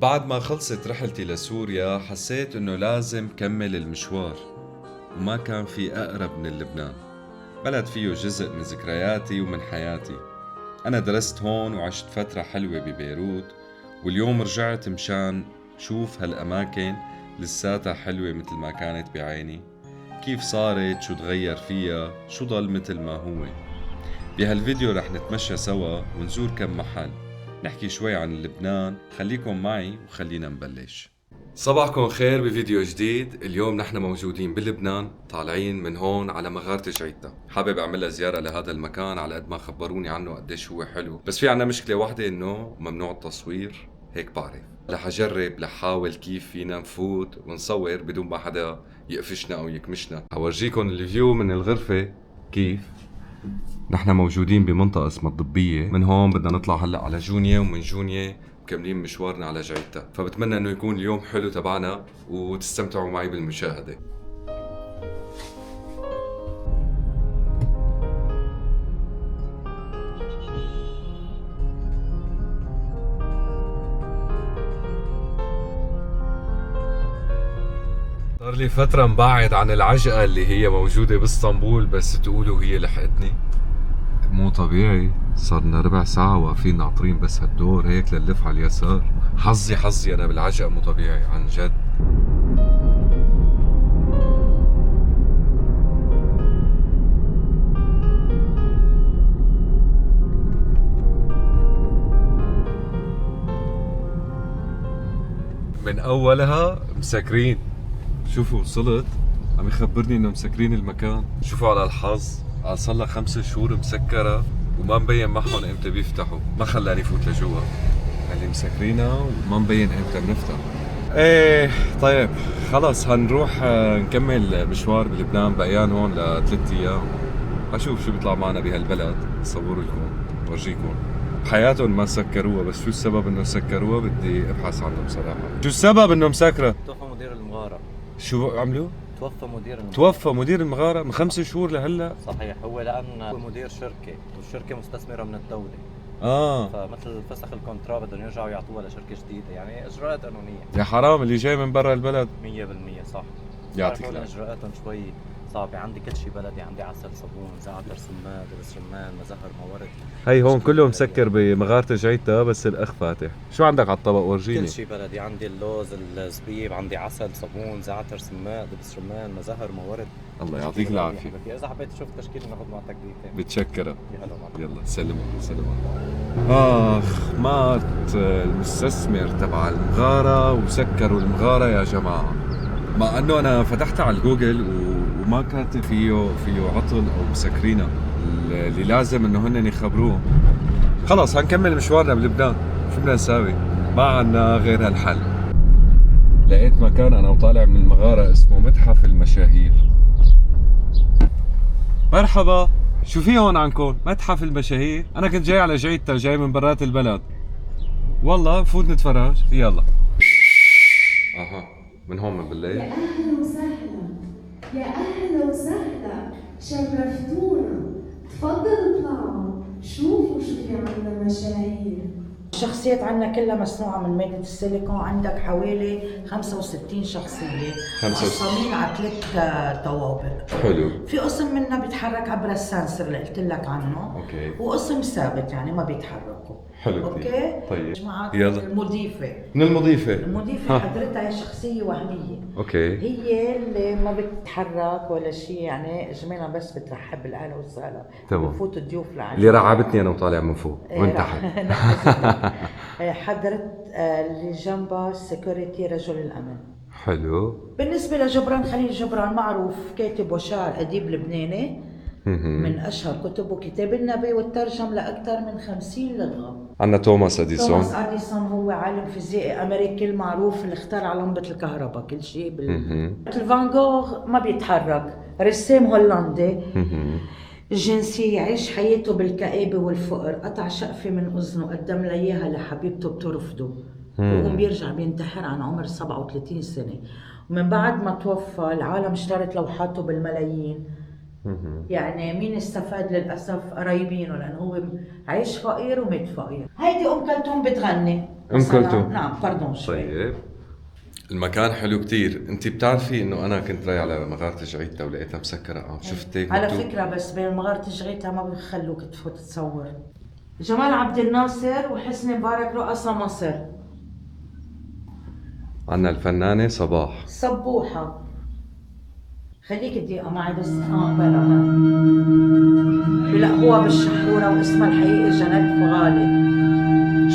بعد ما خلصت رحلتي لسوريا حسيت انه لازم كمل المشوار، وما كان في اقرب من لبنان. بلد فيه جزء من ذكرياتي ومن حياتي. انا درست هون وعشت فترة حلوة ببيروت، واليوم رجعت مشان شوف هالاماكن لساتها حلوة مثل ما كانت بعيني. كيف صارت، شو تغير فيها، شو ضل مثل ما هو. بهالفيديو رح نتمشى سوا ونزور كم محل، نحكي شوي عن لبنان. خليكم معي وخلينا نبلش. صباحكم خير بفيديو جديد. اليوم نحن موجودين بلبنان، طالعين من هون على مغارة جعيتا. حابب اعملها زيارة لهذا المكان على قد ما خبروني عنه قديش هو حلو، بس في عنا مشكلة واحدة، انه ممنوع التصوير. هيك بعرف. رح اجرب لحاول كيف فينا نفوت ونصور بدون ما حدا يقفشنا او يكمشنا. اورجيكم الفيو من الغرفة كيف. نحن موجودين بمنطقة اسمها الضبية. من هون بدنا نطلع هلأ على جونيا، ومن جونيا مكملين مشوارنا على جعيتا. فبتمنى انه يكون اليوم حلو تبعنا وتستمتعوا معي بالمشاهدة. صار لي فترة مبعد عن العجقة اللي هي موجودة باسطنبول، بس تقولوا هي لحقتني. مو طبيعي، صارنا ربع ساعة واقفين ناطرين بس هالدور هيك لنلف على اليسار. حظي انا بالعجقة مو طبيعي عن جد. من اولها مسكرين. شوفوا وصلت، عم يخبرني انه مسكرين المكان. شوفوا على الحظ، صار لها 5 شهور مسكرة وما مبين معهم امتى بيفتحوا. ما خلاني فوت لجوا، اللي مسكرينها وما مبين امتى بنفتح. ايه طيب خلص هنروح نكمل مشوار بلبنان. بقيان هون ل3 ايام. اشوف شو بيطلع معنا بهالبلد، صور لكم ورجيكم. بحياتهم ما سكروها، بس شو السبب انه سكروها بدي ابحث عنه بصراحة. شو السبب انه مسكرة؟ توفى مدير المغارة. شو عملوا؟ توفى مدير المغارة. توفى مدير المغارة من 5 شهور لهلا. صحيح، هو لأن هو مدير شركة والشركة مستثمرة من الدولة، اه فمثل فسخ الكونترا بدهم يرجعوا يعطوها لشركة جديدة، يعني إجراءات قانونية. يا حرام، اللي جاي من برا البلد. 100% صح. يعطيك بتعرف هون العافية. إجراءاتهم شوي صعبة. عندي كل شيء بلدي، عندي عسل، صابون، زعتر، سماد، دبس رمان، مزهر، موارد. هي هون تشكيلة كله بلدي مسكر يعني. بمغارة جعيتا، بس الاخ فاتح. شو عندك على الطبق ورجيني؟ كل شيء بلدي، عندي اللوز، الزبيب، عندي عسل، صابون، زعتر، سماد، دبس رمان، مزهر، موارد. الله يعطيك العافية. إذا حبيت تشوف التشكيل ناخذ معك تقديم. بتشكرك. يا هلا مرحبا. يلا سلموا سلموا. مات المستثمر تبع المغارة وسكروا المغارة يا جماعة. مع انه انا فتحت على الجوجل وما كاتب فيه عطل او مسكرينه. اللي لازم انه هن يخبروه. خلص هنكمل مشوارنا بلبنان. شو بدنا نساوي؟ ما عنا غير هالحل. لقيت مكان انا وطالع من المغارة اسمه متحف المشاهير. مرحبا، شو في هون عندكم؟ متحف المشاهير؟ انا كنت جاي على جعيتا، جاي من برات البلد. والله نفوت نتفرج، يلا. اها، من هون من بالليل. يا أهلا وسهلا، يا أهلا وسهلا، شرفتونا. تفضلوا اطلعوا شوفوا شو في عنا مشاهير. الشخصيات عندنا كلها مصنوعة من مادة السيليكون. عندك حوالي 65 شخصية 65. مقسمين على 3 طوابق. حلو. في قسم منها بيتحرك عبر السنسر اللي قلت لك عنه، اوكي. وقسم ثابت يعني ما بيتحركوا. حلو كتير. اوكي. طيب جماعة يلا. المضيفة. من المضيفة. المضيفة ها. حضرتها هي شخصية وهمية. اوكي. هي اللي ما بتتحرك ولا شيء، يعني اجمالا بس بترحب بالاهلا وسهلا. تمام. بفوت الضيوف لعندي. اللي رعبتني انا وطالع من فوق وين إيه، تحت. حضرت اللي جنبها السكيورتي رجل الامن. حلو. بالنسبه لجبران خليل جبران، معروف كاتب وشاعر اديب لبناني من اشهر كتبه كتاب النبي، والترجم لاكثر من 50 لغه. عندنا توماس اديسون. توماس اديسون هو عالم فيزيائي امريكي المعروف اللي اخترع لمبه الكهرباء، كل شيء فان جوغ ما بيتحرك، رسام هولندي. الجنسية يعيش حياته بالكآبة والفقر، قطع شقفة من أذنه قدم لها إياها لحبيبته بترفضه، وقوم بيرجع بينتحر عن عمر 37 سنة. ومن بعد ما توفى العالم اشترت لوحاته بالملايين، يعني مين استفاد للأسف؟ قرايبينه، لأنه هو عايش فقير ومات فقير. هيدي أم كلثوم بتغني. أم كلثوم. نعم باردون شوي. طيب المكان حلو كتير. انت بتعرفي انه انا كنت رايح على مغارة جعيتها ولقيتها مسكرة، شفت هيك على مكتوب؟ فكرة بس بين مغارة جغيتها ما بيخلوك تفوت تصور. جمال عبد الناصر وحسني مبارك رؤساء مصر. عنا الفنانة صباح صبوحة. خليك دقيقة معي بس بلا بلقبوها بالشحرورة واسمها الحقيقي جانيت فغالي.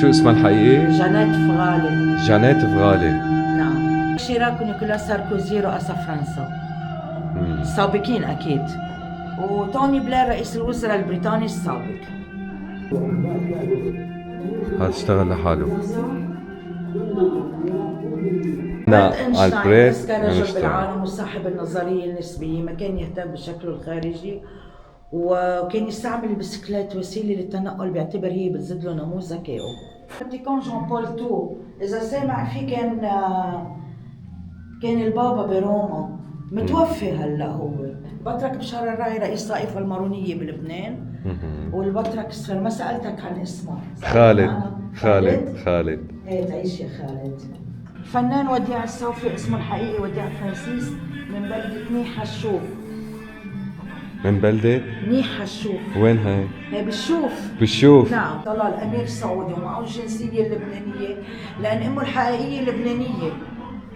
شو اسمها الحقيقي؟ جانيت فغالي. جانيت فغالي. نعم. شيراك ونيكولاس ساركوزي رؤساء فرنسا. السابقين أكيد. وتوني بلير رئيس الوزراء البريطاني السابق. هذا اشتغل لحاله. أينشتاين أذكى رجل بالعالم وصاحب النظرية النسبية، ما كان يهتم بشكله الخارجي، وكان يستعمل البسكليت وسيلة للتنقل، بيعتبر هي بتزيد له نمو ذكائه. فاتيكان جون بول تو، إذا سامع فيه كان البابا بروما، متوفي هلا هو. بطرك بشار الراعي رئيس طائفة المارونية بلبنان، والبطرك اسفل. ما سألتك عن اسمه. خالد. ايه تعيش يا خالد. الفنان وديع الصوفي اسمه الحقيقي وديع فرانسيس، من بلدة نيحة الشوف. من بلدة؟ نيحة الشوف. وين هاي؟ هي بالشوف. بالشوف. نعم. طلع الأمير السعودي ومعه الجنسية اللبنانية، لأن أمه الحقيقية لبنانية.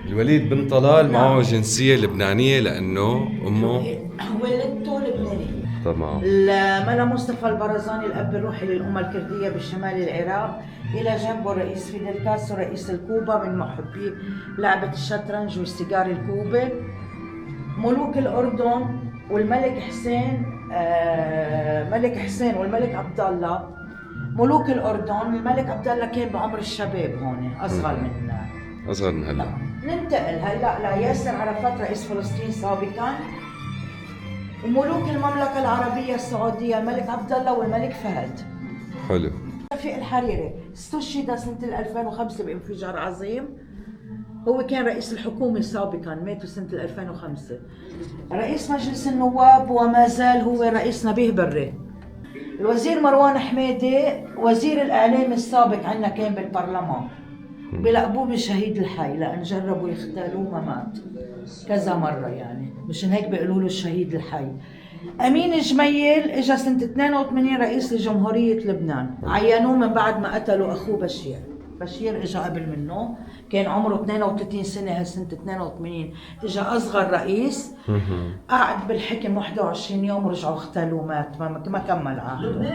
الوليد بن طلال معه جنسية لبنانية لأنه أمه والدته لبنانية. تمام. الملا مصطفى البرزاني الأب الروحي للأمة الكردية بشمال العراق، إلى جنبه الرئيس فيدل كاسترو رئيس الكوبا من محبي لعبة الشطرنج والسيجار الكوبي. ملوك الأردن والملك حسين، ملك حسين والملك عبد الله. ملوك الأردن، الملك عبد الله كان بعمر الشباب هون، أصغر من هلا. ننتقل هلا لياسر عرفات رئيس فلسطين سابقا. وملوك المملكة العربية السعودية الملك عبد الله والملك فهد. حلو. رفيق الحريري استشهد سنة 2005 بانفجار عظيم. هو كان رئيس الحكومة سابقا، مات سنة 2005. رئيس مجلس النواب وما زال هو رئيس نبيه بري. الوزير مروان حميدي وزير الإعلام السابق عندنا كان بالبرلمان، بلقبوه بالشهيد الحي لأن جربوا يختالوه ما مات كذا مرة، يعني مشان هيك بيقولوا له الشهيد الحي. أمين جميل اجى سنة 82 رئيس لجمهورية لبنان، عينوه من بعد ما قتلوا أخوه بشير. بشير اجى قبل منه، كان عمره 32 سنة هالسنة 82، اجى أصغر رئيس، قعد بالحكم 21 يوم ورجعوا اختلوه مات، ما كمل عهده.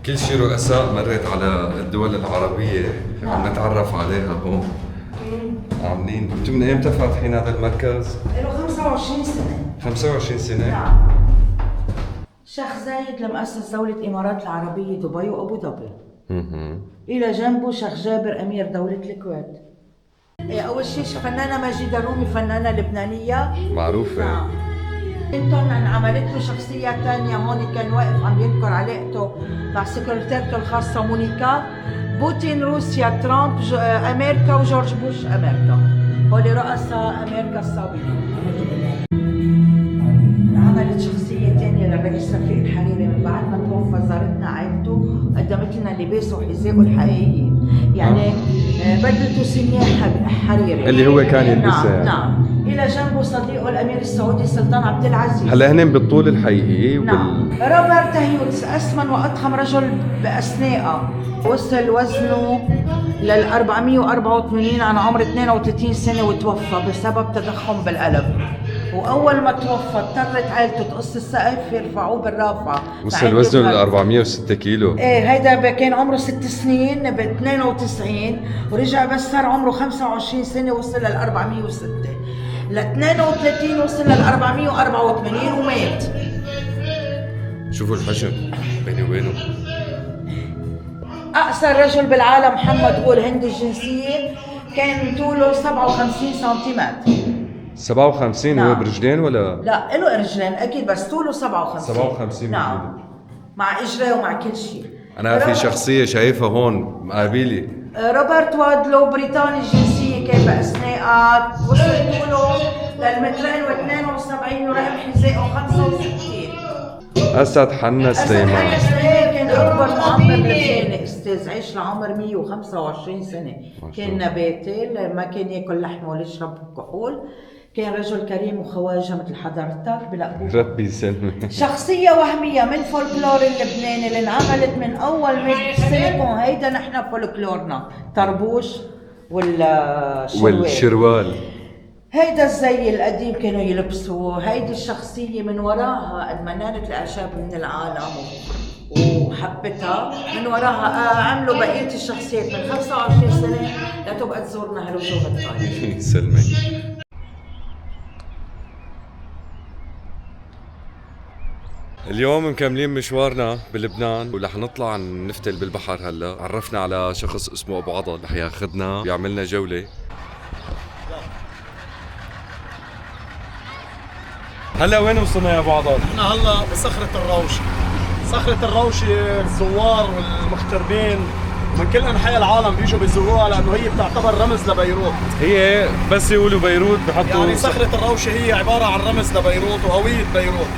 كل شي رؤساء مرت على الدول العربية عم نتعرف عليها هون. عاملين. انتم من ايمتى فاتحين هذا المركز؟ له 25 سنة. 25 سنة؟ نعم. شيخ زايد لمؤسس دولة الإمارات العربية دبي وأبو ظبي. إلى جنبه شيخ جابر أمير دولة الكويت. أول شيء فنانة ماجدة الرومي، فنانة لبنانية معروفة. نعم. كلينتون انعملت له شخصية ثانية هون، كان واقف عم يذكر علاقته مع سكرتيرته الخاصة مونيكا. بوتين روسيا، ترامب أمريكا، وجورج بوش أمريكا. هول رؤساء أمريكا السابقين. عملت شخصية ثانية للرئيس رفيق الحريري، من بعد ما توفى زارتنا عائلته وقدمت لنا لباسه وحذائه الحقيقيين، يعني بدلته سمياء حريري اللي هو كان يلبسها. نعم. إلى جنبه صديقه الأمير السعودي السلطان عبد العزيز. هلا هن بالطول الحقيقي نعم. روبرت هيوتس أسمن وأضخم رجل بأثناءه، وصل وزنه لل 484 عن عمر 32 سنة وتوفى بسبب تضخم بالقلب. وأول ما توفى اضطرت عائلته تقص السقف يرفعوه بالرافعة. وصل وزنه ل 406 كيلو. ايه هيدا كان عمره 6 سنين ب 92، ورجع بس صار عمره 25 سنة وصل لل 406. ل 32 وصل لل 484 ومات. شوفوا الحجم بيني وبينه. أقصر رجل بالعالم محمد غول هندي الجنسية، كان طوله 57 سنتيمتر. 57. نعم. هو برجلين ولا؟ لا له رجلين أكيد، بس طوله 57. 57. نعم. مع إجريه ومع كل شيء. أنا في شخصية شايفها هون مقابلي. روبرت وادلو بريطاني الجنسية، كان بأثناء وصلت له للمترين و72 ورقم حذائه 65. أسد حنا سليمان. أسد حنا سليمان كان أكبر معمر لبناني أستاذ، عيش لعمر 125 سنة. كان نباتي، ما كان ياكل لحمة ولا يشرب كحول، كان رجل كريم وخواجه مثل حضرتك بلقبوه. ربي يسلمك. شخصية وهمية من فولكلور اللبناني اللي انعملت من أول ما السيليكون. هيدا نحن فولكلورنا، طربوش والشروال. هيدا الزي القديم كانوا يلبسوه. هيدي الشخصية من وراها المنانة الأعشاب من العالم وحبتها، من وراها عملوا بقية الشخصيات من 25 سنة لتبقى تزورنا هالوجوه الطيبة. يسلمك. اليوم مكملين مشوارنا بلبنان ورح نطلع نفتل بالبحر. هلا عرفنا على شخص اسمه ابو عضل رح ياخذنا ويعملنا جولة. هلا وين وصلنا يا ابو عضل؟ احنا هلا بصخرة الروشة. صخرة الروشة الزوار والمغتربين من كل انحاء العالم بيجوا بيزوروها لانه هي بتعتبر رمز لبيروت. هي بس يقولوا بيروت بحطوا يعني صخرة الروشة هي عبارة عن رمز لبيروت وهوية بيروت.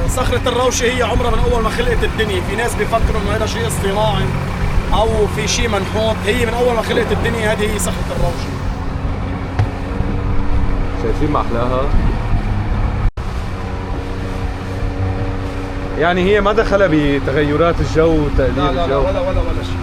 صخرة الروشة هي عمرها من اول ما خلقت الدنيا. في ناس بيفكروا انه هذا شيء اصطناعي او في شيء منحوت. هي من اول ما خلقت الدنيا هذه هي صخرة الروشة. شايفين ما احلاها؟ يعني هي ما دخلها بتغيرات الجو وتقليل لا الجو. ولا شيء.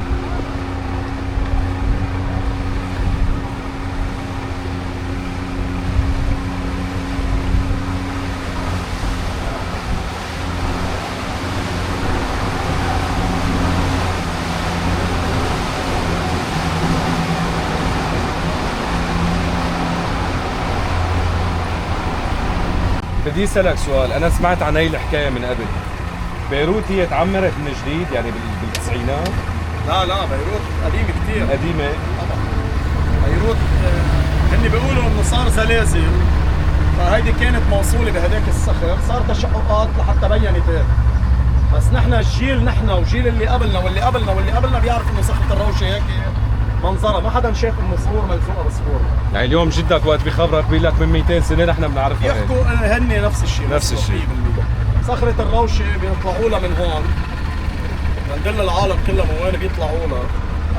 بدي اسالك سؤال، انا سمعت عن هي الحكايه من قبل. بيروت هي تعمرت من جديد يعني بالتسعينات؟ لا بيروت قديمة كثير. قديمه؟ بيروت هن بيقولوا انه صار زلازل، فهيدي كانت موصولة بهداك الصخر، صار تشققات لحتى بينت هيك. بس نحن الجيل وجيل اللي قبلنا واللي قبلنا بيعرف انه صخرة الروشة هيك منظرها، ما حدا شاف انه صخور ملزوقة بصخور. يعني اليوم جدك وقت بيخبرك بيقول لك من 200 سنه نحن بنعرفها. يحكوا هن نفس الشيء. صخرة الروشة بيطلعوا لها من هون، بندل العالم كلها من وين بيطلعوا لها.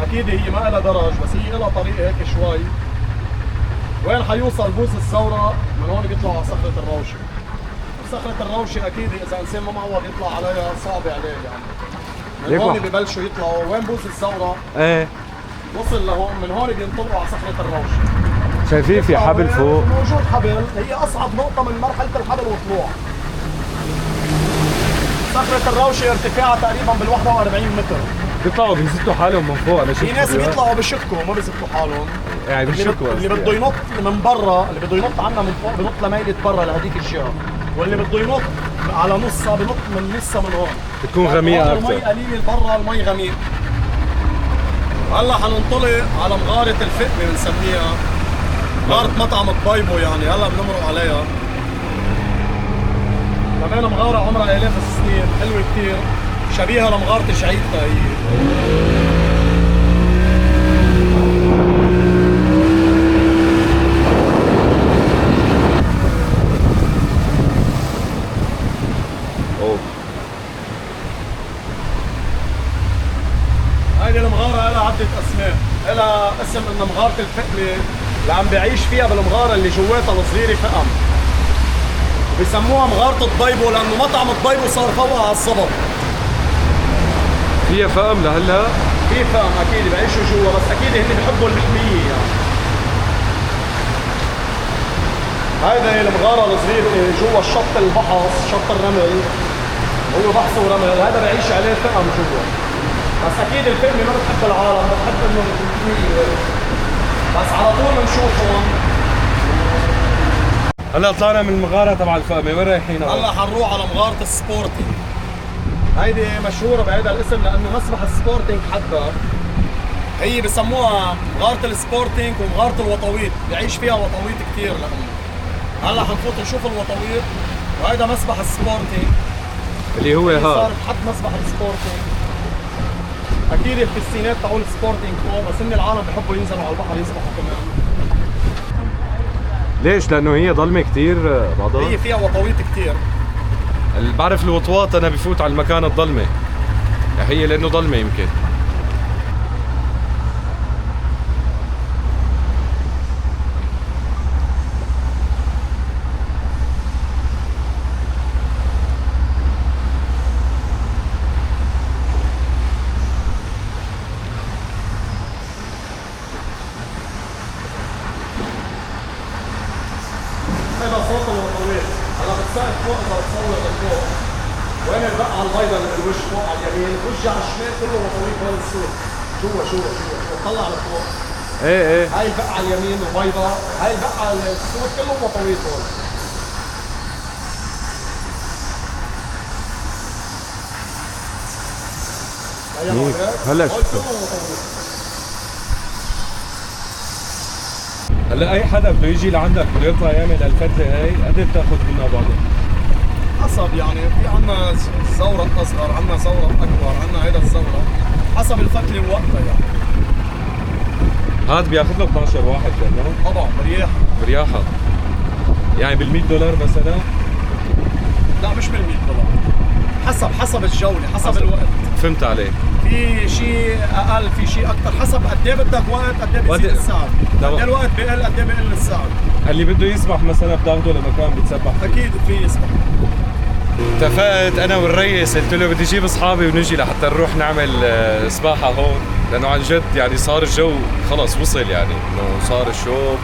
اكيد هي ما لها درج بس هي لها طريق هيك شوي. وين حيوصل بوس الثورة من هون بيطلعوا على صخرة الروشة. صخرة الروشة اكيد اذا انسان ما معود يطلع عليها صعب عليه يعني. من هون ببلشوا يطلعوا وين بوس الثورة. ايه وصل لهون، من هون بينطلعوا على صخرة الروشة. شايفين في حبل فوق؟ موجود حبل، هي اصعب نقطة من مرحلة الحبل وطلوع. صخرة الروشة ارتفاعها تقريبا بال 41 متر. بيطلعوا بيزتوا حالهم من فوق. انا شفت في ناس بيطلعوا بشكوا ما بيزتوا حالهم. يعني بشكوا اللي بده ينط من برا، اللي بده ينط عنا من فوق بنط لميلة برا لهديك الجهة، واللي بده ينط على نصها بنط من نصها من هون. بتكون غميقة أكثر. المي قليل برا، المي غميق. هلا حننطلق على مغارة الفقمة بنسميها، مغارة مطعم الطيبو يعني، هلا بنمرق عليها. كمان مغارة عمرها آلاف السنين، حلوة كتير، شبيهة لمغارة شعيدتا هي. هيدي المغارة لها عدة أسماء، لها اسم إنها مغارة الفقمة اللي عم بعيش فيها بالمغارة اللي جواتها الصغيرة فقم. بسموها مغارة الضيبو لأنه مطعم الضيبو صار فوقها على الصبب. فيها فقم لهلا؟ في فقم أكيد بعيشوا جوا، بس أكيد هن بحبوا المحمية يعني. هيدا هي المغارة الصغيرة جوا الشط البحص، شط الرمل. هو بحص ورمل، هذا بعيش عليه فقم جوا. بس أكيد الفقمة ما بتحب العالم، بتحب إنه المحمية. بس على طول بنشوفهم. هلا طلعنا من المغارة تبع الفقمة، وين رايحين؟ هلا حنروح على مغارة السبورتينج. هيدي مشهورة بهذا الاسم لأنه مسبح السبورتينج حتى هي بسموها مغارة السبورتينج ومغارة الوطويط، بيعيش فيها وطويط كثير لأنه. هلا حنفوت نشوف الوطويط، وهيدا مسبح السبورتينج اللي هو صار حد مسبح السبورتينج. أكيد البسينات تبعوا السبورتينج فوق، بس إن العالم بحبوا ينزلوا على البحر يسبحوا كمان. ليش؟ لانه هي ضلمه كثير بعضها؟ هي فيها وطويط كثير. بعرف الوطواط انا بفوت على المكان الضلمه، هي لانه ضلمه يمكن. هذا صوت الوطويط. هلا بتساعد فوق اذا بتصور لفوق. وين البقعه البيضاء اللي بالوش فوق على اليمين، وجه على الشمال كله وطويط هون السور. جوا طلع لفوق. ايه هاي البقعه على اليمين وبيضاء، هاي البقعه السور كله وطويط هون. هلا شفته. هلا اي حدا بده يجي لعندك بده يطلع يعمل الفتله هاي قد بتاخذ منها بعضها؟ حسب يعني، في عنا زورق اصغر، عنا زورق اكبر، عنا هيدا الزورق حسب الفتله ووقتها يعني. هاد بياخذ له 12 واحد لانه طبعا برياحه. يعني بال$100 مثلا؟ لا مش $100، حسب الجوله، حسب الوقت. فهمت عليك. في شيء اقل، في شيء اكثر، حسب قد ايه بدك وقت، قد ايه بيزيد السعر، قد ايه الوقت بقل، قد ايه بقل السعر. اللي بده يسبح مثلا بتاخده لمكان بتسبح فيه. اكيد في يسبح. اتفقت انا والريس، قلت له بدي اجيب اصحابي ونجي لحتى نروح نعمل سباحه هون، لانه عن جد يعني صار الجو خلص وصل، يعني انه صار الشوب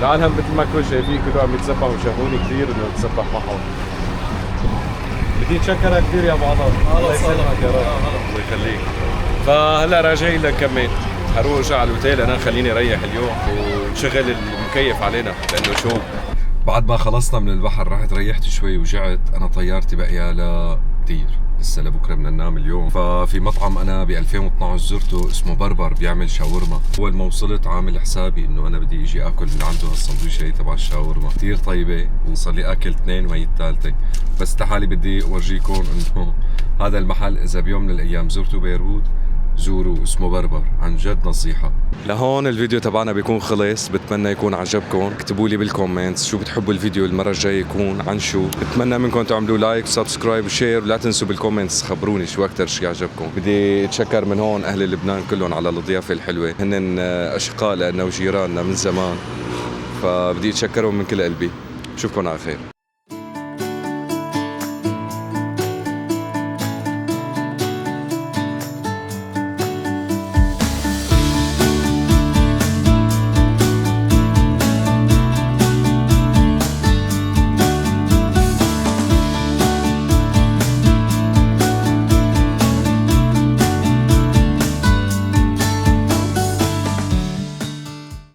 والعالم مثل ما كنت شايفين كلهم عم يتسبحوا وشافوني كثير انه اتسبح معهم. بدي اتشكرك كثير يا ابو عطا. الله يسلمك يا رب. الله يخليك. فهلا راجعين لنكمل، حروح ارجع على الاوتيل، انا خليني اريح اليوم ونشغل المكيف علينا لانه شوب. بعد ما خلصنا من البحر رحت ريحت شوي وجعت. انا طيارتي بقيالها كثير، لسه لبكره بدنا ننام اليوم. ففي مطعم انا ب 2012 زرته اسمه بربر بيعمل شاورما. اول ما وصلت عامل حسابي انه انا بدي اجي اكل من عنده هالسندويشه هي تبع الشاورما، كثير طيبه، وصار لي اكل 2 وهي الثالثه. بس تحالي بدي اورجيكم انه هذا المحل اذا بيوم من الايام زرتوا بيروت زوروا، اسمه بربر، عن جد نصيحة. لهون الفيديو تبعنا بيكون خلص، بتمنى يكون عجبكم. اكتبوا لي بالكومنتس شو بتحبوا الفيديو المرة الجاية يكون عن شو. بتمنى منكم تعملوا لايك وسبسكرايب وشير، ولا تنسوا بالكومنتس خبروني شو اكثر شيء عجبكم. بدي اتشكر من هون اهل لبنان كلهم على الضيافة الحلوة، هن اشقاء لنا وجيراننا من زمان، فبدي اتشكرهم من كل قلبي. بشوفكم على خير.